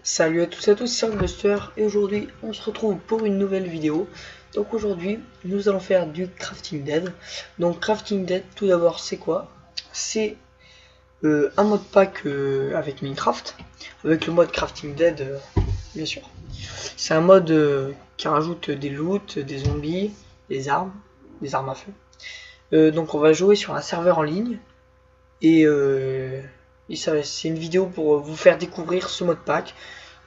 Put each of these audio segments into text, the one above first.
Salut à tous et à tous, c'est Buster et aujourd'hui on se retrouve pour une nouvelle vidéo. Donc aujourd'hui nous allons faire du Crafting Dead. Donc Crafting Dead, tout d'abord c'est quoi? C'est un mode pack avec Minecraft, avec le mode Crafting Dead bien sûr. C'est un mode qui rajoute des loots, des zombies, des armes à feu. Donc on va jouer sur un serveur en ligne et ça c'est une vidéo pour vous faire découvrir ce mode pack.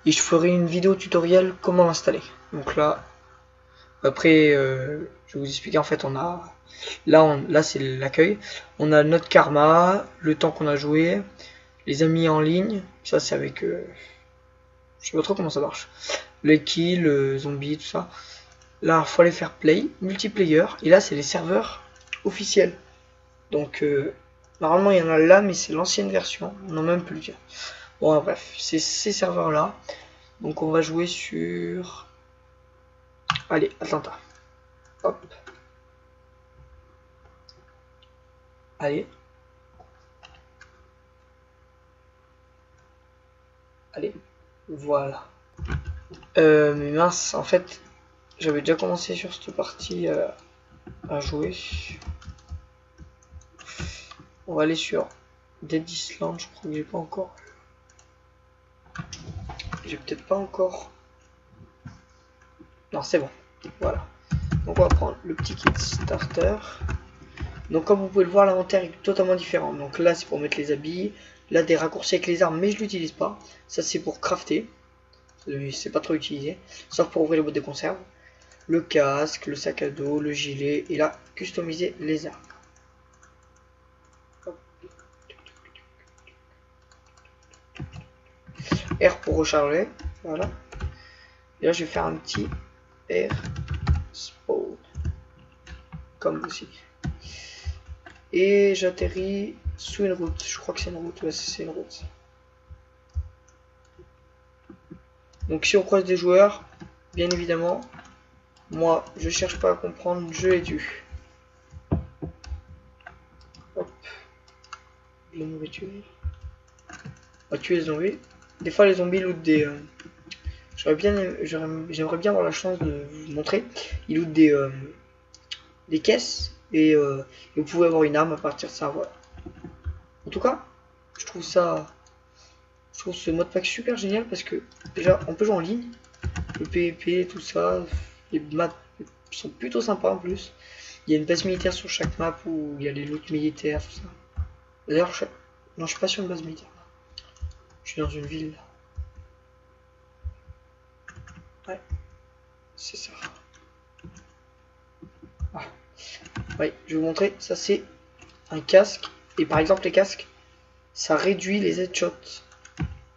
Et je ferai une vidéo tutoriel comment l'installer. Donc là, après, je vais vous expliquer. En fait, on a là c'est l'accueil. On a notre karma, le temps qu'on a joué, les amis en ligne. Ça c'est avec, je sais pas trop comment ça marche. Les kills, zombies, tout ça. Là, faut aller faire play, multiplayer. Et là, c'est les serveurs officiels. Donc normalement, il y en a là, mais c'est l'ancienne version. On n'en a même plus. Bon, bref, c'est ces serveurs là. Donc on va jouer sur... Allez, Atlanta. Hop. Allez. Allez. Voilà. Mais mince, en fait, j'avais déjà commencé sur cette partie à jouer. On va aller sur Dead Island, je crois que j'ai pas encore. J'ai peut-être pas encore. Non, c'est bon. Voilà. Donc on va prendre le petit kit starter. Donc comme vous pouvez le voir, l'inventaire est totalement différent. Donc là c'est pour mettre les habits. Là des raccourcis avec les armes, mais je l'utilise pas. Ça c'est pour crafter. C'est pas trop utilisé. Sauf pour ouvrir les boîtes de conserve. Le casque, le sac à dos, le gilet. Et là, customiser les armes. R pour recharger. Voilà. Et là je vais faire un petit R spawn. Comme aussi. Et j'atterris sous une route. Je crois que c'est une route. Ouais, c'est une route. Donc si on croise des joueurs, bien évidemment, moi je cherche pas à comprendre, je les tue. Hop. De la nourriture. On va tuer les zombies. Des fois les zombies lootent des... J'aimerais bien avoir la chance de vous montrer. Ils lootent des caisses et vous pouvez avoir une arme à partir de ça. Voilà. En tout cas, je trouve ce mode pack super génial parce que déjà on peut jouer en ligne, le PvP, tout ça, les maps sont plutôt sympas en plus. Il y a une base militaire sur chaque map où il y a les loots militaires, tout ça. D'ailleurs, non, je suis pas sur une base militaire. Je suis dans une ville. Ouais, c'est ça. Ah. Ouais, je vais vous montrer. Ça, c'est un casque. Et par exemple, les casques, ça réduit les headshots.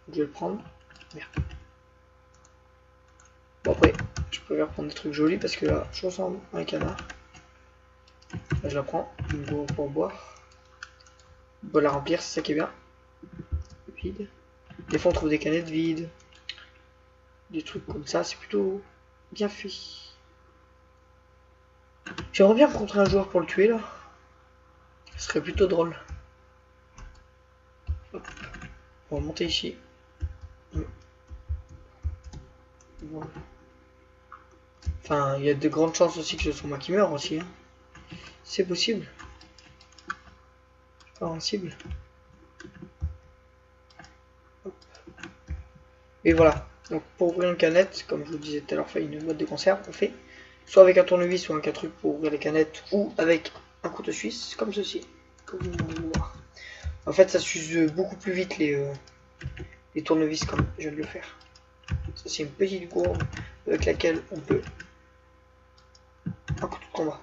Je vais le prendre. Merde. Bon, après, je préfère prendre des trucs jolis parce que là, je ressemble à un canard. Là, je la prends. Une gourde pour boire. On peut la remplir, c'est ça qui est bien. Vide. Des fois, on trouve des canettes vides. Des trucs comme ça, c'est plutôt bien fait. J'aimerais bien rencontrer un joueur pour le tuer là. Ce serait plutôt drôle. Hop. On va monter ici. Voilà. Enfin, il y a de grandes chances aussi que ce soit moi qui meure aussi. Hein. C'est possible. C'est pas invincible. Et voilà. Donc pour ouvrir une canette, comme je vous le disais tout à l'heure, fait une boîte de conserve, on fait soit avec un tournevis ou un truc pour ouvrir les canettes, ou avec un couteau suisse, comme ceci, comme vous pouvez voir. En fait, ça s'use beaucoup plus vite les tournevis, comme je viens de le faire. Ça, c'est une petite gourde avec laquelle on peut... Un couteau de combat.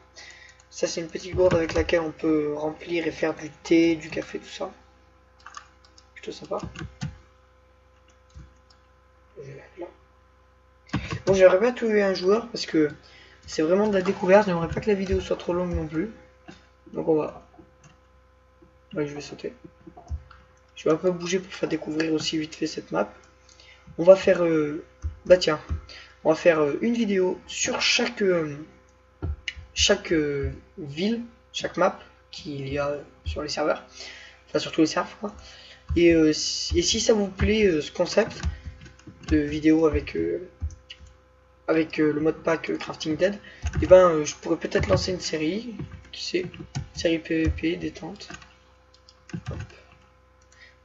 Ça, c'est une petite gourde avec laquelle on peut remplir et faire du thé, du café, tout ça. Plutôt sympa. Bon, j'aimerais bien tuer un joueur parce que c'est vraiment de la découverte. J'aimerais pas que la vidéo soit trop longue non plus. Donc on va... Ouais, je vais sauter. Je vais un peu bouger pour faire découvrir aussi vite fait cette map. On va faire... Bah tiens, on va faire une vidéo sur chaque ville, chaque map qu'il y a sur les serveurs. Enfin, sur tous les serveurs, quoi. Et si ça vous plaît, ce concept, de vidéos avec le mode pack Crafting Dead, et ben je pourrais peut-être lancer une série, qui sait, série PVP détente. Hop.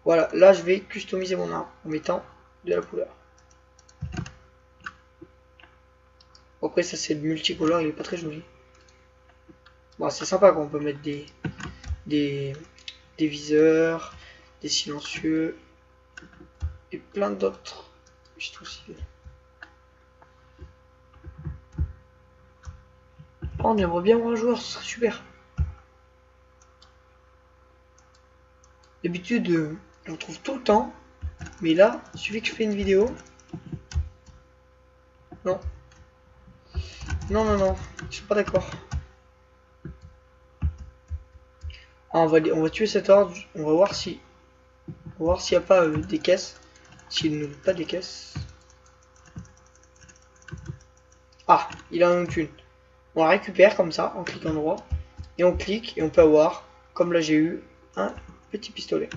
Voilà, là je vais customiser mon arme en mettant de la couleur. Après ça c'est le multicolore, il est pas très joli. Bon, c'est sympa quand on peut mettre des viseurs, des silencieux et plein d'autres. Je trouve aussi. Oh, on aimerait bien voir un joueur, ce serait super. D'habitude, on trouve tout le temps, mais là, il suffit que je fais une vidéo. Non. Non, non, non, je suis pas d'accord. Ah, on va tuer cet ordre, on va voir si. On va voir s'il n'y a pas des caisses. S'il ne veut pas des caisses. Ah, il en a une. On la récupère comme ça, en cliquant droit. Et on clique et on peut avoir, comme là j'ai eu, un petit pistolet.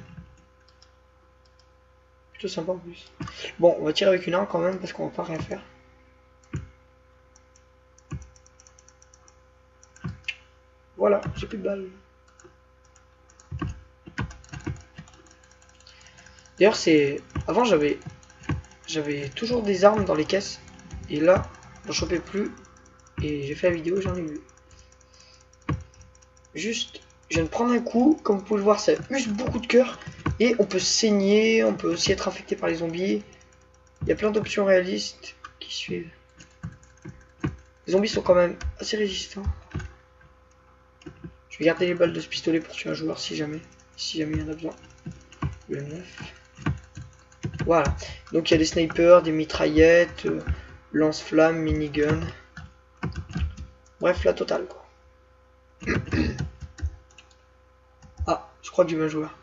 Plutôt sympa en plus. Bon, on va tirer avec une arme quand même parce qu'on va pas rien faire. Voilà, j'ai plus de balles. D'ailleurs, c'est... Avant, j'avais toujours des armes dans les caisses. Et là, j'en chopais plus. Et j'ai fait la vidéo, j'en ai eu. Juste, je viens de prendre un coup. Comme vous pouvez le voir, ça use beaucoup de cœur. Et on peut saigner, on peut aussi être affecté par les zombies. Il y a plein d'options réalistes qui suivent. Les zombies sont quand même assez résistants. Je vais garder les balles de ce pistolet pour tuer un joueur si jamais il y en a besoin. Le 9. Voilà. Donc il y a des snipers, des mitraillettes, lance-flammes, minigun. Bref, la totale quoi. Ah, je crois que j'ai un joueur.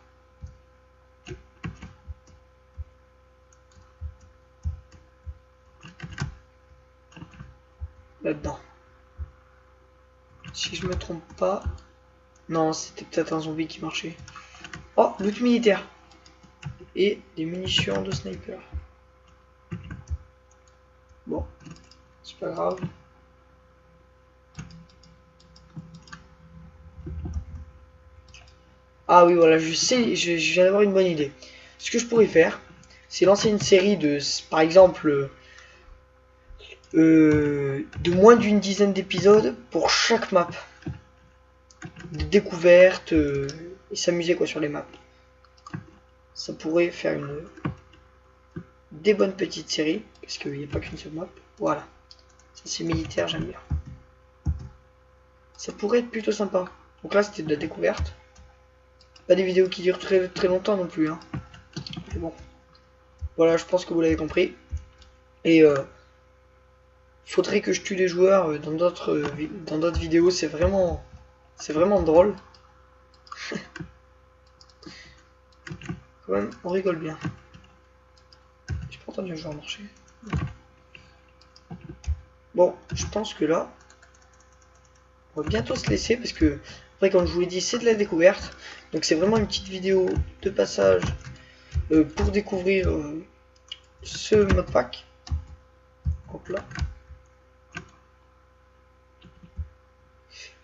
Là-dedans. Si je me trompe pas. Non, c'était peut-être un zombie qui marchait. Oh, loot militaire. Et des munitions de sniper. Bon, c'est pas grave. Ah oui, voilà, je sais, je viens d'avoir une bonne idée. Ce que je pourrais faire, c'est lancer une série de, par exemple, de moins d'une dizaine d'épisodes pour chaque map. De découvertes et s'amuser quoi sur les maps. Ça pourrait faire des bonnes petites séries, parce qu'il n'y a pas qu'une seule map. Voilà. Ça c'est militaire, j'aime bien. Ça pourrait être plutôt sympa. Donc là c'était de la découverte. Pas des vidéos qui durent très longtemps non plus. Hein. Mais bon. Voilà, je pense que vous l'avez compris. Et faudrait que je tue des joueurs dans d'autres vidéos. C'est vraiment drôle. Quand même, on rigole bien. J'ai pas entendu un joueur marcher. Bon, je pense que là, on va bientôt se laisser parce que, après, comme je vous l'ai dit, c'est de la découverte. Donc c'est vraiment une petite vidéo de passage pour découvrir ce modpack. Hop là.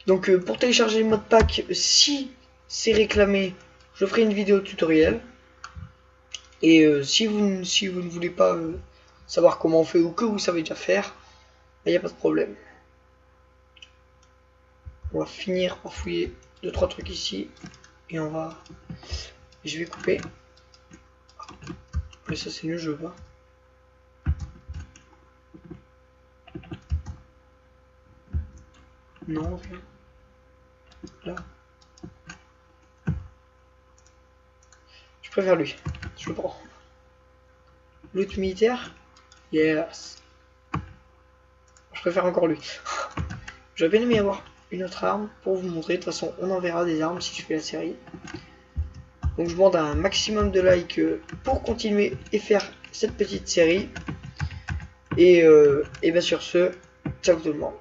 Donc pour télécharger le modpack, si c'est réclamé, je ferai une vidéo tutoriel. Et si vous ne voulez pas savoir comment on fait ou que vous savez déjà faire, il n'y a pas de problème. On va finir par fouiller 2-3 trucs ici. Et on va... Je vais couper. Mais ça c'est le jeu, va. Non, rien. Là. Je préfère lui. Je le prends. Loot militaire. Yes. Je préfère encore lui. J'aurais bien aimé avoir une autre arme pour vous montrer. De toute façon, on en verra des armes si je fais la série. Donc je demande un maximum de likes pour continuer et faire cette petite série. Et bien sur ce, ciao tout le monde.